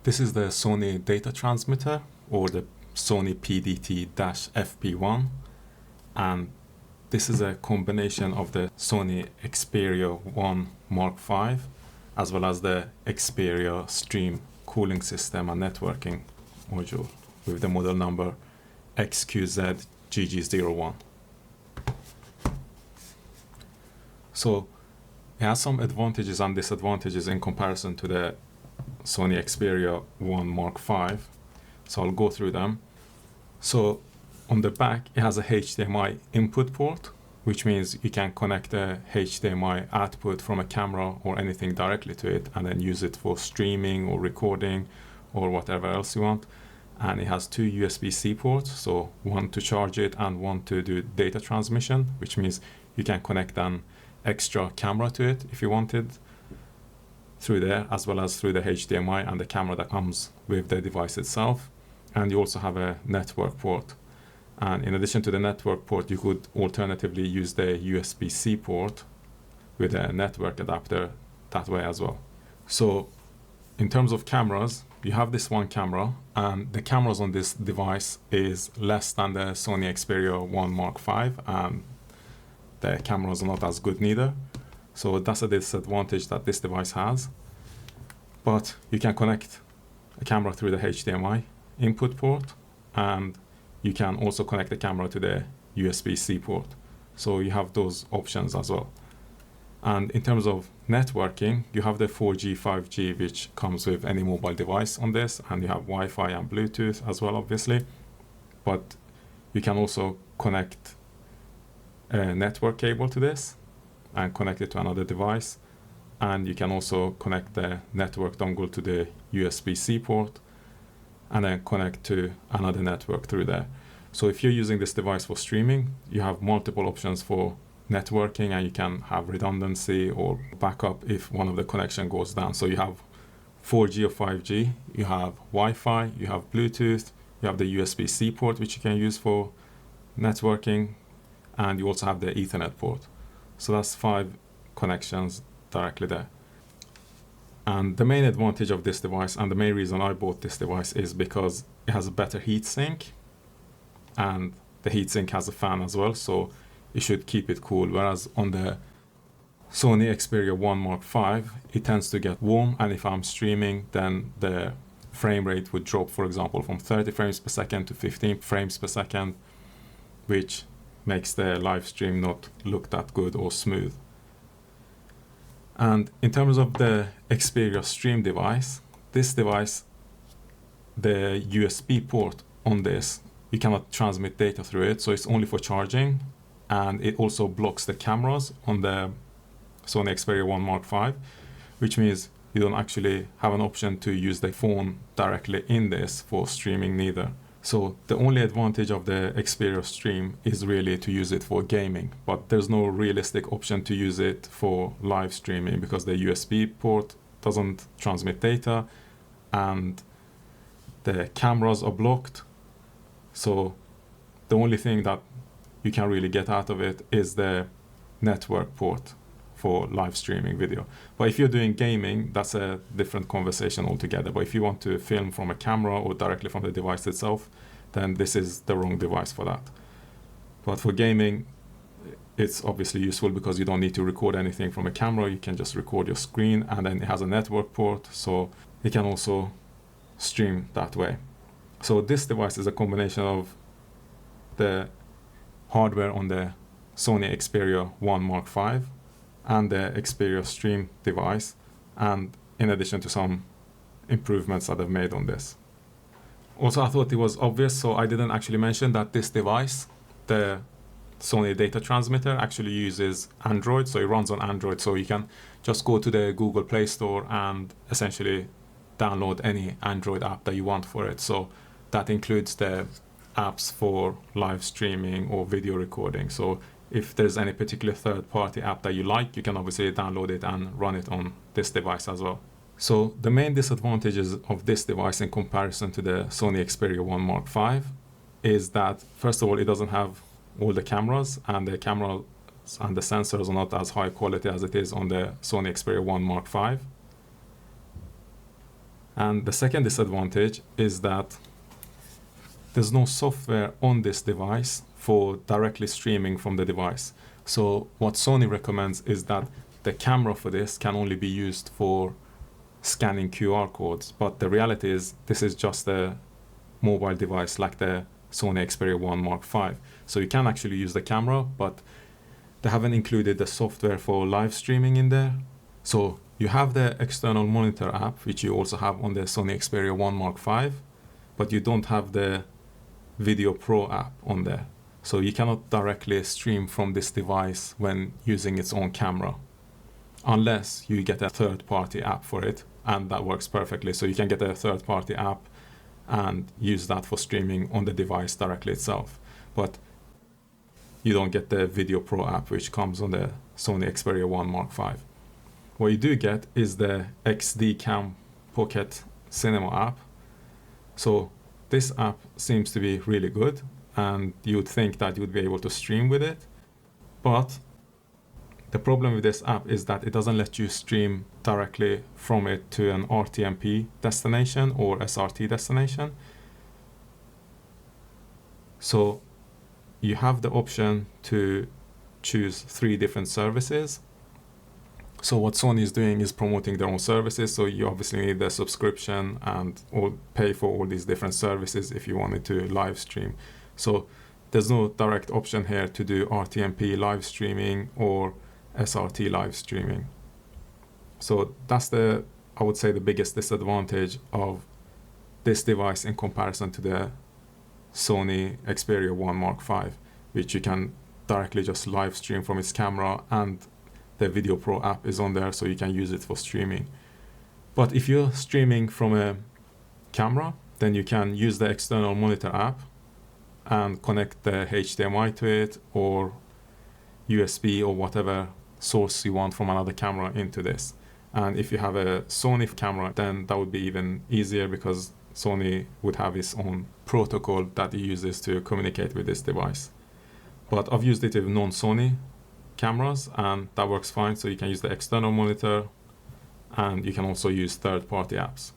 This is the Sony Data Transmitter, or the Sony PDT-FP1, and this is a combination of the Sony Xperia 1 Mark V as well as the Xperia Stream cooling system and networking module with the model number XQZ-GG01. So it has some advantages and disadvantages in comparison to the Sony Xperia 1 Mark V. So I'll go through them. So on the back, it has a HDMI input port, which means you can connect a HDMI output from a camera or anything directly to it and then use it for streaming or recording or whatever else you want. And it has two USB-C ports, so one to charge it and one to do data transmission, which means you can connect an extra camera to it if you wanted through there, as well as through the HDMI and the camera that comes with the device itself. And you also have a network port. And in addition to the network port, you could alternatively use the USB-C port with a network adapter that way as well. So in terms of cameras, you have this one camera, and the cameras on this device is less than the Sony Xperia 1 Mark V, and the cameras are not as good neither. So that's a disadvantage that this device has. But you can connect a camera through the HDMI input port, and you can also connect the camera to the USB-C port. So you have those options as well. And in terms of networking, you have the 4G, 5G, which comes with any mobile device on this, and you have Wi-Fi and Bluetooth as well, obviously. But you can also connect a network cable to this and connect it to another device. And you can also connect the network dongle to the USB-C port and then connect to another network through there. So if you're using this device for streaming, you have multiple options for networking, and you can have redundancy or backup if one of the connection goes down. So you have 4G or 5G, you have Wi-Fi, you have Bluetooth, you have the USB-C port, which you can use for networking, and you also have the Ethernet port. So that's 5 connections directly there. And the main advantage of this device, and the main reason I bought this device, is because it has a better heat sink, and the heat sink has a fan as well, so it should keep it cool. Whereas on the Sony Xperia 1 Mark V, it tends to get warm, and if I'm streaming, then the frame rate would drop, for example, from 30 frames per second to 15 frames per second, which makes the live stream not look that good or smooth. And in terms of the Xperia Stream device, this device, the USB port on this, you cannot transmit data through it, so it's only for charging, and it also blocks the cameras on the Sony Xperia 1 Mark V, which means you don't actually have an option to use the phone directly in this for streaming neither. So the only advantage of the Xperia Stream is really to use it for gaming, but there's no realistic option to use it for live streaming because the USB port doesn't transmit data and the cameras are blocked. So the only thing that you can really get out of it is the network port for live streaming video. But if you're doing gaming, that's a different conversation altogether. But if you want to film from a camera or directly from the device itself, then this is the wrong device for that. But for gaming, it's obviously useful because you don't need to record anything from a camera. You can just record your screen, and then it has a network port, so it can also stream that way. So this device is a combination of the hardware on the Sony Xperia 1 Mark V and the Xperia Stream device, and in addition to some improvements that I've made on this. Also, I thought it was obvious, so I didn't actually mention that this device, the Sony Data Transmitter, actually uses Android, so it runs on Android, so you can just go to the Google Play Store and essentially download any Android app that you want for it. So that includes the apps for live streaming or video recording. So if there's any particular third-party app that you like, you can obviously download it and run it on this device as well. So the main disadvantages of this device in comparison to the Sony Xperia 1 Mark V is that, first of all, it doesn't have all the cameras, and the cameras and the sensors are not as high quality as it is on the Sony Xperia 1 Mark V. And the second disadvantage is that there's no software on this device for directly streaming from the device. So what Sony recommends is that the camera for this can only be used for scanning QR codes, but the reality is this is just a mobile device like the Sony Xperia 1 Mark V. So you can actually use the camera, but they haven't included the software for live streaming in there. So you have the external monitor app, which you also have on the Sony Xperia 1 Mark V, but you don't have the Video Pro app on there. So you cannot directly stream from this device when using its own camera, unless you get a third-party app for it, and that works perfectly. So you can get a third-party app and use that for streaming on the device directly itself. But you don't get the Video Pro app, which comes on the Sony Xperia 1 Mark V. What you do get is the XD Cam Pocket Cinema app. So this app seems to be really good, and you'd think that you'd be able to stream with it. But the problem with this app is that it doesn't let you stream directly from it to an RTMP destination or SRT destination. So you have the option to choose 3 different services. So what Sony is doing is promoting their own services. So you obviously need the subscription and pay for all these different services if you wanted to live stream. So there's no direct option here to do RTMP live streaming or SRT live streaming. So that's I would say the biggest disadvantage of this device in comparison to the Sony Xperia 1 Mark V, which you can directly just live stream from its camera, and the Video Pro app is on there, so you can use it for streaming. But if you're streaming from a camera, then you can use the external monitor app and connect the HDMI to it, or USB, or whatever source you want from another camera into this. And if you have a Sony camera, then that would be even easier, because Sony would have its own protocol that it uses to communicate with this device. But I've used it with non-Sony cameras, and that works fine. So you can use the external monitor, and you can also use third-party apps.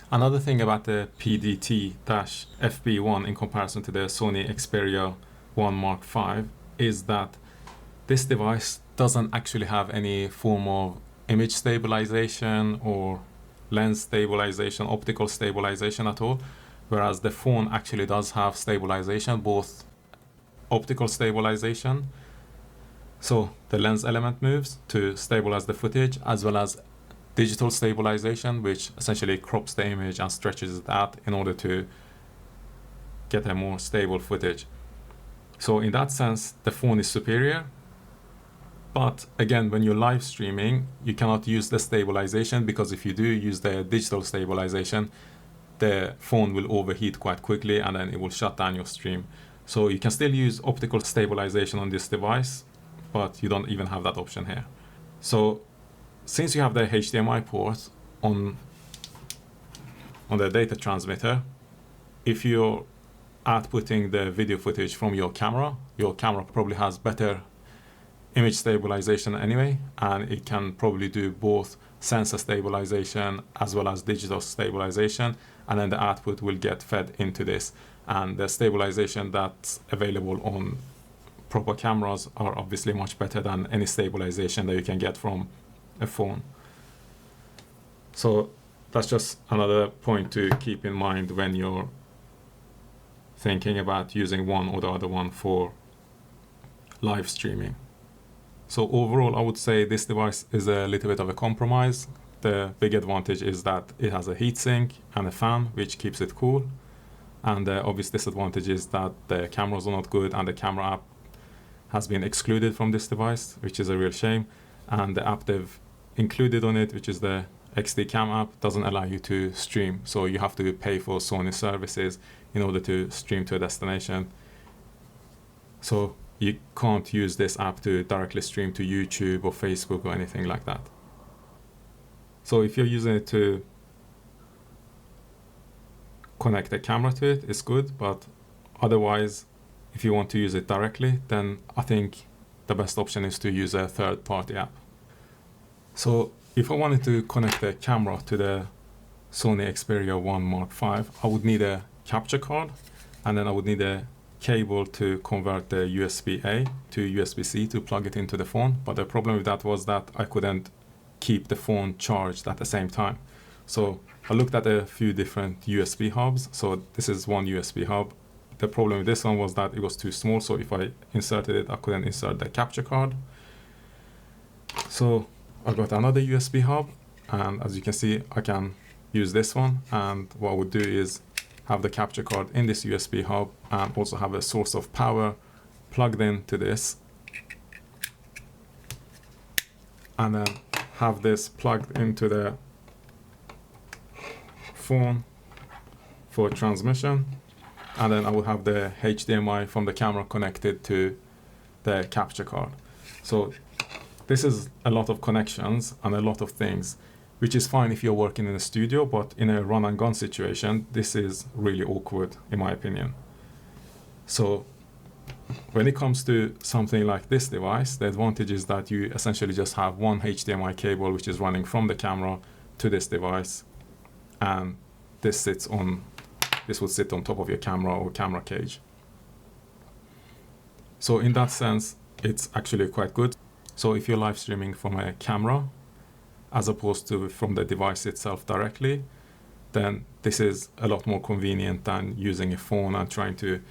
Another thing about the PDT-FP1 in comparison to the Sony Xperia 1 Mark V is that this device doesn't actually have any form of image stabilization or lens stabilization, optical stabilization at all, whereas the phone actually does have stabilization, both optical stabilization, so the lens element moves to stabilize the footage, as well as digital stabilization, which essentially crops the image and stretches it out in order to get a more stable footage. So in that sense, the phone is superior. But again, when you're live streaming, you cannot use the stabilization, because if you do use the digital stabilization, the phone will overheat quite quickly and then it will shut down your stream. So you can still use optical stabilization on this device, but you don't even have that option here. So since you have the HDMI port on the data transmitter, if you're outputting the video footage from your camera probably has better image stabilization anyway, and it can probably do both sensor stabilization as well as digital stabilization, and then the output will get fed into this. And the stabilization that's available on proper cameras are obviously much better than any stabilization that you can get from a phone. So that's just another point to keep in mind when you're thinking about using one or the other one for live streaming. So overall, I would say this device is a little bit of a compromise. The big advantage is that it has a heatsink and a fan, which keeps it cool. And the obvious disadvantage is that the cameras are not good, and the camera app has been excluded from this device, which is a real shame. And the app they've included on it, which is the XD Cam app, doesn't allow you to stream. So you have to pay for Sony services in order to stream to a destination. So you can't use this app to directly stream to YouTube or Facebook or anything like that. So if you're using it to connect a camera to it, it's good, but otherwise, if you want to use it directly, then I think the best option is to use a third-party app. So if I wanted to connect the camera to the Sony Xperia 1 Mark V, I would need a capture card, and then I would need a cable to convert the USB-A to USB-C to plug it into the phone. But the problem with that was that I couldn't keep the phone charged at the same time. So I looked at a few different USB hubs. So this is one USB hub. The problem with this one was that it was too small, so if I inserted it, I couldn't insert the capture card. So I got another USB hub, and as you can see, I can use this one, and what I would do is have the capture card in this USB hub and also have a source of power plugged into this, and then have this plugged into the phone for transmission, and then I will have the HDMI from the camera connected to the capture card. So this is a lot of connections and a lot of things, which is fine if you're working in a studio, but in a run and gun situation, this is really awkward in my opinion. So when it comes to something like this device, the advantage is that you essentially just have one HDMI cable which is running from the camera to this device, and this will sit on top of your camera or camera cage. So in that sense, it's actually quite good. So if you're live streaming from a camera as opposed to from the device itself directly, then this is a lot more convenient than using a phone and trying to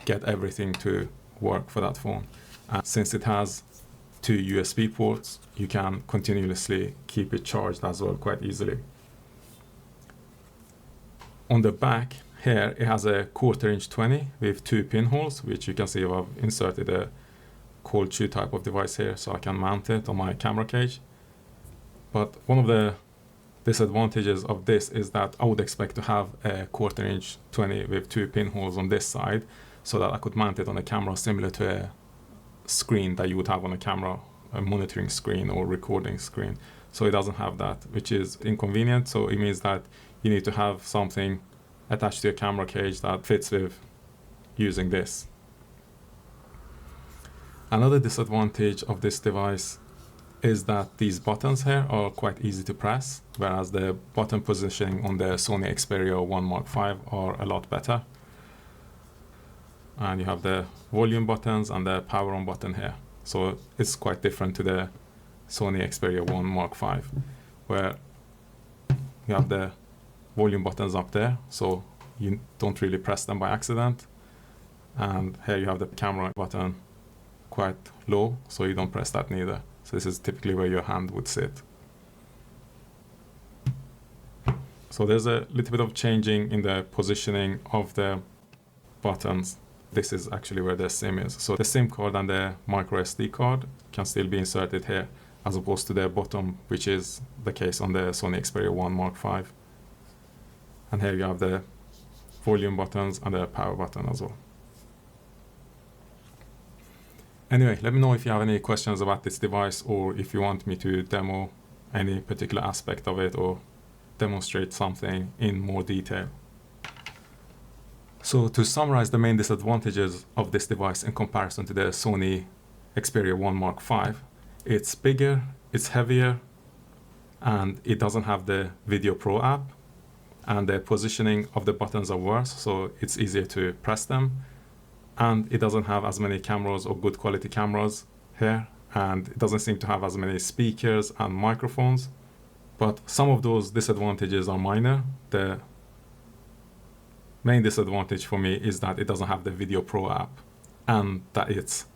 get everything to work for that phone. And since it has two USB ports, you can continuously keep it charged as well quite easily. On the back here, it has a 1/4" 20 with two pinholes, which you can see I've inserted a cold shoe type of device here so I can mount it on my camera cage. But one of the disadvantages of this is that I would expect to have a 1/4" 20 with two pinholes on this side so that I could mount it on a camera similar to a screen that you would have on a camera, a monitoring screen or recording screen. So it doesn't have that, which is inconvenient. So it means that you need to have something attached to your camera cage that fits with using this. Another disadvantage of this device is that these buttons here are quite easy to press, whereas the button positioning on the Sony Xperia 1 Mark V are a lot better. And you have the volume buttons and the power on button here. So it's quite different to the Sony Xperia 1 Mark V, where you have the volume buttons up there, so you don't really press them by accident. And here you have the camera button quite low, so you don't press that neither. So this is typically where your hand would sit. So there's a little bit of changing in the positioning of the buttons. This is actually where the SIM is. So the SIM card and the micro SD card can still be inserted here, as opposed to the bottom, which is the case on the Sony Xperia 1 Mark V. And here you have the volume buttons and the power button as well. Anyway, let me know if you have any questions about this device, or if you want me to demo any particular aspect of it or demonstrate something in more detail. So to summarize the main disadvantages of this device in comparison to the Sony Xperia 1 Mark V, it's bigger, it's heavier, and it doesn't have the Video Pro app, and the positioning of the buttons are worse, so it's easier to press them, and it doesn't have as many cameras or good quality cameras here, and it doesn't seem to have as many speakers and microphones. But some of those disadvantages are minor. The main disadvantage for me is that it doesn't have the Video Pro app and that it's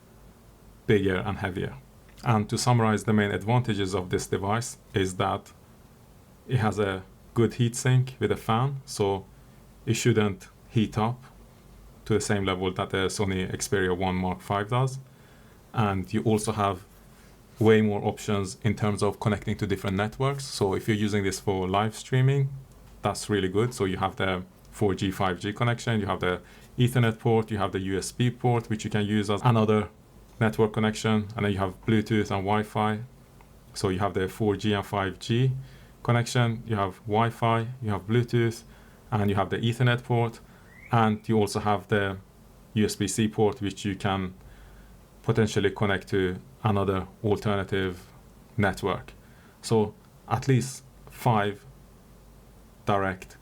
bigger and heavier. And to summarize, the main advantages of this device is that it has a good heatsink with a fan, so it shouldn't heat up to the same level that the Sony Xperia 1 Mark V does. And you also have way more options in terms of connecting to different networks. So if you're using this for live streaming, that's really good. So you have the 4G, 5G connection, you have the Ethernet port, you have the USB port, which you can use as another network connection, and then you have Bluetooth and Wi-Fi. So you have the 4G and 5G connection, you have Wi-Fi, you have Bluetooth, and you have the Ethernet port, and you also have the USB-C port, which you can potentially connect to another alternative network. So at least 5 direct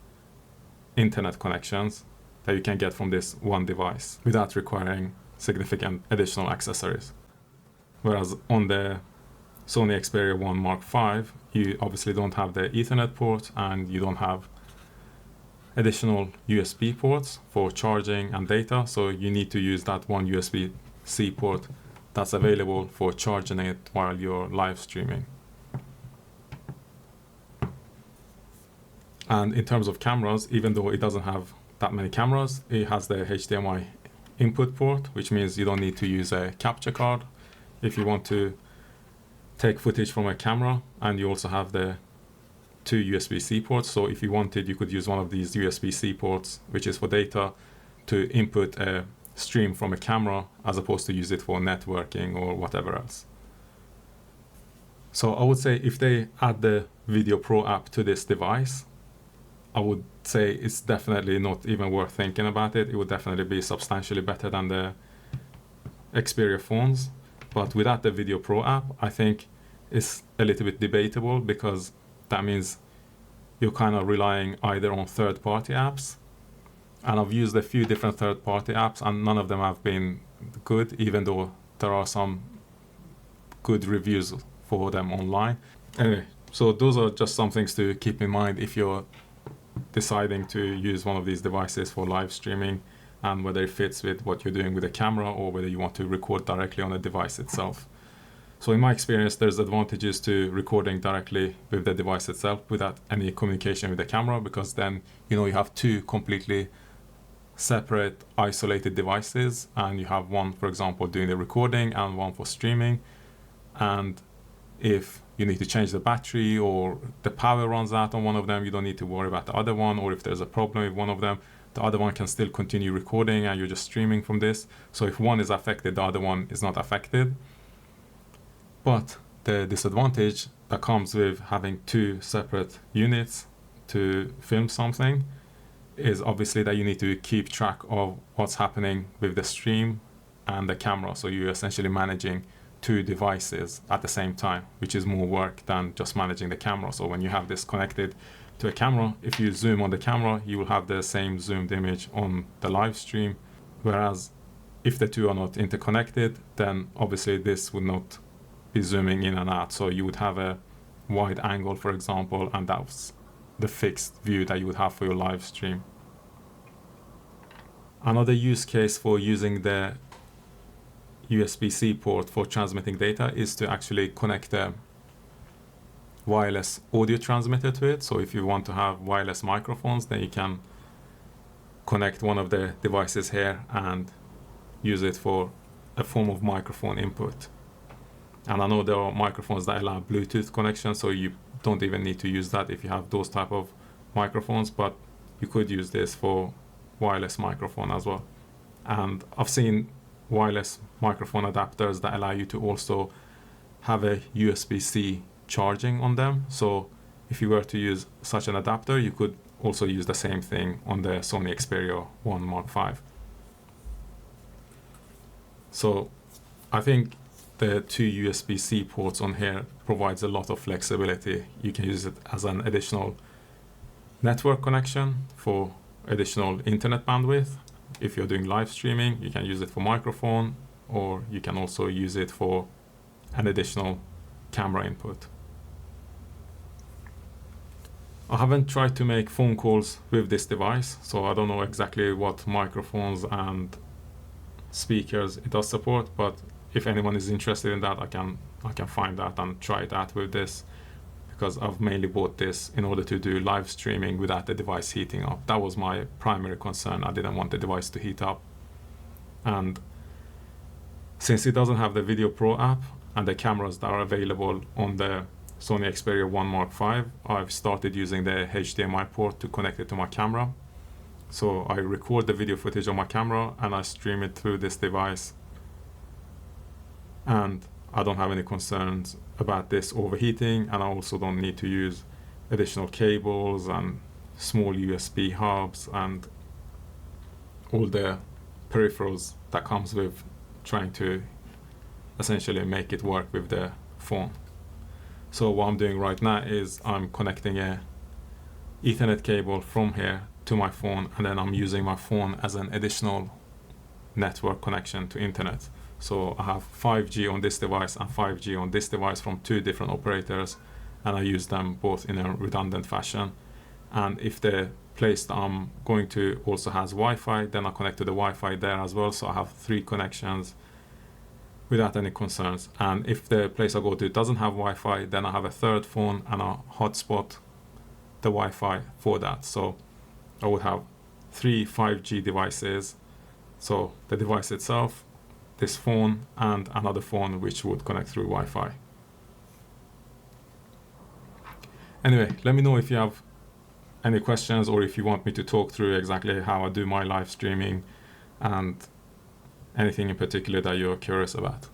internet connections that you can get from this one device without requiring significant additional accessories. Whereas on the Sony Xperia 1 Mark V, you obviously don't have the Ethernet port and you don't have additional USB ports for charging and data, so you need to use that one USB-C port that's available for charging it while you're live streaming. And in terms of cameras, even though it doesn't have that many cameras, it has the HDMI input port, which means you don't need to use a capture card if you want to take footage from a camera, and you also have the two USB-C ports. So if you wanted, you could use one of these USB-C ports, which is for data, to input a stream from a camera as opposed to use it for networking or whatever else. So I would say if they add the Video Pro app to this device, I would say it's definitely not even worth thinking about it. It would definitely be substantially better than the Xperia phones. But without the Video Pro app, I think it's a little bit debatable, because that means you're kind of relying either on third-party apps. And I've used a few different third-party apps and none of them have been good, even though there are some good reviews for them online. Anyway, so those are just some things to keep in mind if you're deciding to use one of these devices for live streaming, and whether it fits with what you're doing with a camera or whether you want to record directly on the device itself. So in my experience, there's advantages to recording directly with the device itself without any communication with the camera, because then you have two completely separate, isolated devices, and you have one, for example, doing the recording and one for streaming. And if you need to change the battery or the power runs out on one of them, you don't need to worry about the other one, or if there's a problem with one of them, the other one can still continue recording and you're just streaming from this. So if one is affected, the other one is not affected. But the disadvantage that comes with having two separate units to film something is obviously that you need to keep track of what's happening with the stream and the camera. So you're essentially managing two devices at the same time, which is more work than just managing the camera. So when you have this connected to a camera, if you zoom on the camera, you will have the same zoomed image on the live stream. Whereas if the two are not interconnected, then obviously this would not be zooming in and out. So you would have a wide angle, for example, and that's the fixed view that you would have for your live stream. Another use case for using the USB-C port for transmitting data is to actually connect a wireless audio transmitter to it. So if you want to have wireless microphones, then you can connect one of the devices here and use it for a form of microphone input. And I know there are microphones that allow Bluetooth connection, so you don't even need to use that if you have those type of microphones, but you could use this for wireless microphone as well. And I've seen wireless microphone adapters that allow you to also have a USB-C charging on them. So if you were to use such an adapter, you could also use the same thing on the Sony Xperia 1 Mark V. So I think the two USB-C ports on here provides a lot of flexibility. You can use it as an additional network connection for additional internet bandwidth. If you're doing live streaming, you can use it for microphone, or you can also use it for an additional camera input. I haven't tried to make phone calls with this device, so I don't know exactly what microphones and speakers it does support, but if anyone is interested in that, I can find that and try it out with this, because I've mainly bought this in order to do live streaming without the device heating up. That was my primary concern. I didn't want the device to heat up. And since it doesn't have the Video Pro app and the cameras that are available on the Sony Xperia 1 Mark V, I've started using the HDMI port to connect it to my camera. So I record the video footage on my camera and I stream it through this device. And I don't have any concerns about this overheating, and I also don't need to use additional cables and small USB hubs and all the peripherals that comes with trying to essentially make it work with the phone. So what I'm doing right now is I'm connecting a Ethernet cable from here to my phone, and then I'm using my phone as an additional network connection to internet. So I have 5G on this device and 5G on this device from 2 different operators, and I use them both in a redundant fashion. And if the place that I'm going to also has Wi-Fi, then I connect to the Wi-Fi there as well, so I have 3 connections without any concerns. And if the place I go to doesn't have Wi-Fi, then I have a 3rd phone and a hotspot the Wi-Fi for that. So I would have 3 5G devices, so the device itself, this phone, and another phone which would connect through Wi-Fi. Anyway, let me know if you have any questions, or if you want me to talk through exactly how I do my live streaming and anything in particular that you're curious about.